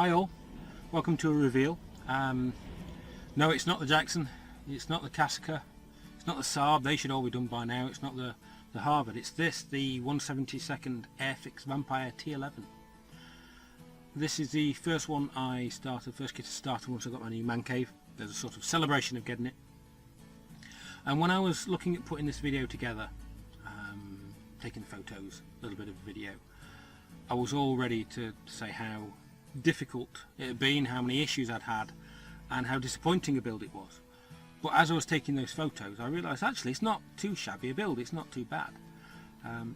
Hi all, welcome to a reveal. No, it's not the Jackson, it's not the Casca, it's not the Saab, they should all be done by now, it's not the Harvard, it's this, the 172nd Airfix Vampire T.11. This is the first one I started, first kit I started once I got my new man cave. There's a sort of celebration of getting it. And when I was looking at putting this video together, taking photos, a little bit of video, I was all ready to say how difficult it had been, how many issues I'd had, and how disappointing a build it was. But as I was taking those photos, I realised actually it's not too shabby a build, it's not too bad,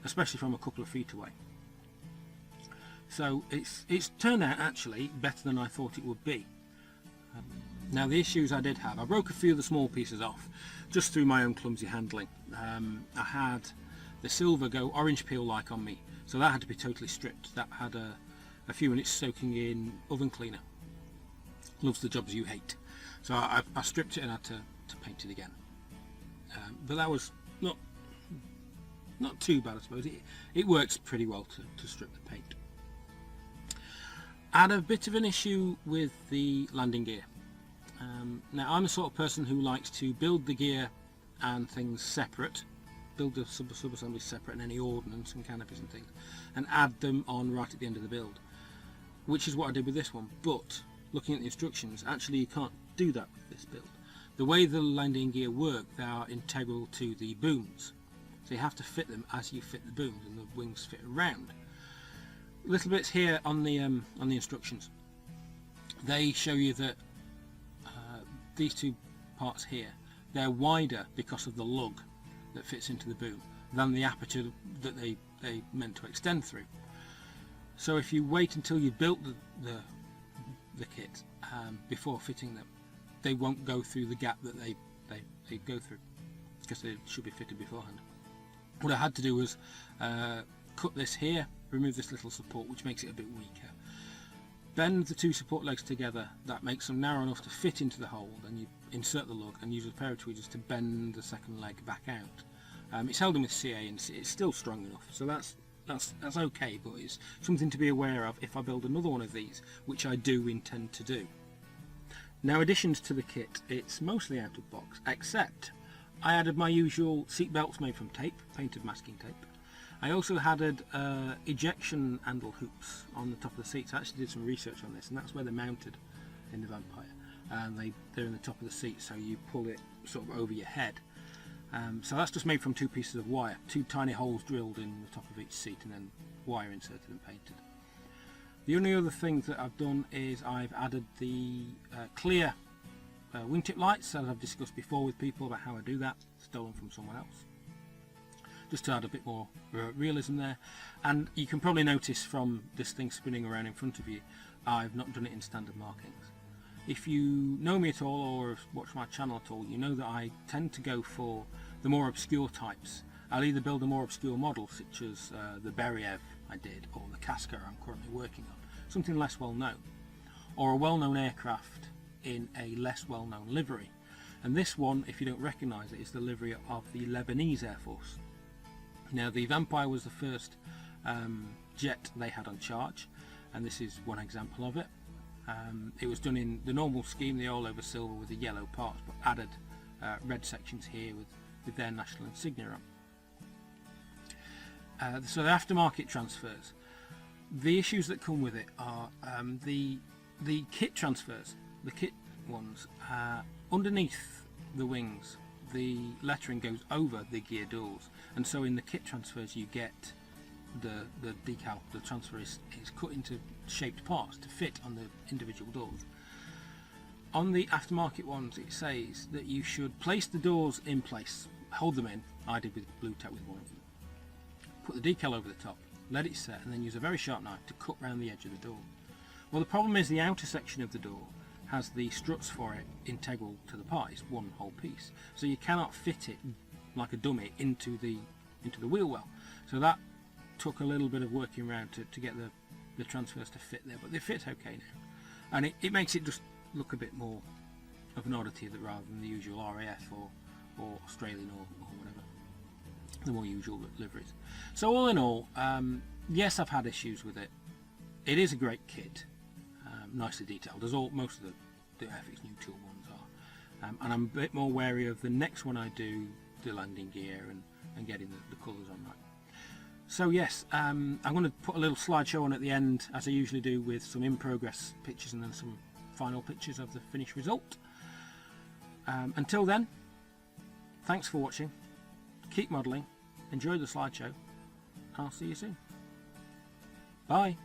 especially from a couple of feet away. So it's turned out actually better than I thought it would be. Now the issues I did have, I broke a few of the small pieces off just through my own clumsy handling. I had the silver go orange peel like on me, so that had to be totally stripped. That had a few minutes soaking in oven cleaner. Loves the jobs you hate. So I stripped it and had to paint it again. But that was not too bad, I suppose. It works pretty well to strip the paint. I had a bit of an issue with the landing gear. Now I'm the sort of person who likes to build the gear and things separate, build the sub-assemblies separate and any ordnance and canopies and things, and add them on right at the end of the build, which is what I did with this one. But looking at the instructions, actually you can't do that with this build. The way the landing gear work, they are integral to the booms, so you have to fit them as you fit the booms, and the wings fit around. Little bits here on the instructions, they show you that these two parts here, they're wider because of the lug that fits into the boom than the aperture that they meant to extend through. So if you wait until you've built the kit before fitting them, they won't go through the gap that they go through, because they should be fitted beforehand. What I had to do was cut this here, remove this little support which makes it a bit weaker, bend the two support legs together, that makes them narrow enough to fit into the hole, then you insert the lug and use a pair of tweezers to bend the second leg back out. It's held in with CA and it's still strong enough, so that's okay, but it's something to be aware of if I build another one of these, which I do intend to do. Now, additions to the kit, it's mostly out of box, except I added my usual seat belts made from tape, painted masking tape. I also added ejection handle hoops on the top of the seats. I actually did some research on this, and that's where they're mounted in the Vampire, and they're in the top of the seat, so you pull it sort of over your head. So that's just made from two pieces of wire, two tiny holes drilled in the top of each seat and then wire inserted and painted. The only other thing that I've done is I've added the clear wingtip lights, as I've discussed before with people about how I do that, stolen from someone else, just to add a bit more realism there. And you can probably notice from this thing spinning around in front of you, I've not done it in standard markings. If you know me at all or have watched my channel at all, you know that I tend to go for the more obscure types. I'll either build a more obscure model, such as the Beriev I did, or the Casca I'm currently working on, something less well known, or a well-known aircraft in a less well-known livery. And this one, if you don't recognise it, is the livery of the Lebanese Air Force. Now, the Vampire was the first jet they had on charge, and this is one example of it. It was done in the normal scheme, the all over silver with the yellow parts, but added red sections here with their national insignia on. So the aftermarket transfers, the issues that come with it are the kit transfers, the kit ones, underneath the wings the lettering goes over the gear doors, and so in the kit transfers you get the decal, the transfer is cut into shaped parts to fit on the individual doors. On the aftermarket ones it says that you should place the doors in place, hold them in, I did with blue tack with one of them, put the decal over the top, let it set, and then use a very sharp knife to cut round the edge of the door. Well, the problem is the outer section of the door has the struts for it integral to the part, it's one whole piece, so you cannot fit it like a dummy into the wheel well. So that took a little bit of working around to get the transfers to fit there, but they fit okay now, and it makes it just look a bit more of an oddity rather than the usual RAF or Australian or whatever, the more usual liveries. So all in all, yes, I've had issues with it. It is a great kit. nicely detailed, as most of the Airfix new tool ones are. And I'm a bit more wary of the next one I do, the landing gear and getting the colours on that. So yes, I'm going to put a little slideshow on at the end, as I usually do, with some in-progress pictures and then some final pictures of the finished result. Until then, thanks for watching, keep modelling, enjoy the slideshow, I'll see you soon. Bye!